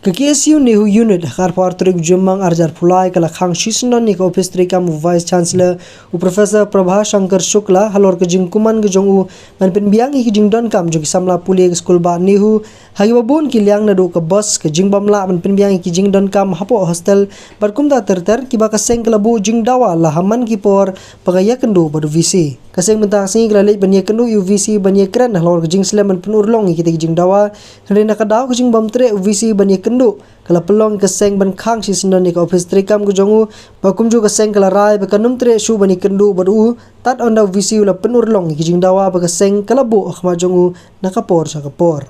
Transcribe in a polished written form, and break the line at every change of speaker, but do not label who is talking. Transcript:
KKSU Nehu Unit Hakar Partrik Jumang Arjar Pulai Kala Khang Shisnon Nika Office Trikam Vice Chancellor U Professor Prabha Shankar Shukla Halor Kejing Kuman Kejong U Manpin Biang Kejing Don Kam Jogi Samla Puli School Ba Nehu Hagi Babun Kiliang Nadu ke bus Kejing Bamla Manpin Biang Kejing Don Kam Hapo Hostel Barkumda Terter Kiba Kaseng Kelabu Jing Dawa Lahaman Kipor Pagaya Kendu Badu VC Kaseng Mentang Singi Kelalik Banya Kendu UVC Banya Keren Halor Kejing Sleman Penurlong Kita Kejing Dawa Henrina Kadau Kejing Bamtre UVC Banya Kendu Kala pelong keseng ban khang si sendon ni ka office trikam ku jongu bakum ju keseng kala rai ba kanum tre shu bani kendu badu tat onda visi ula penur long ki jing dawa ba keseng kala bu akhma jongu nakapor sa kapor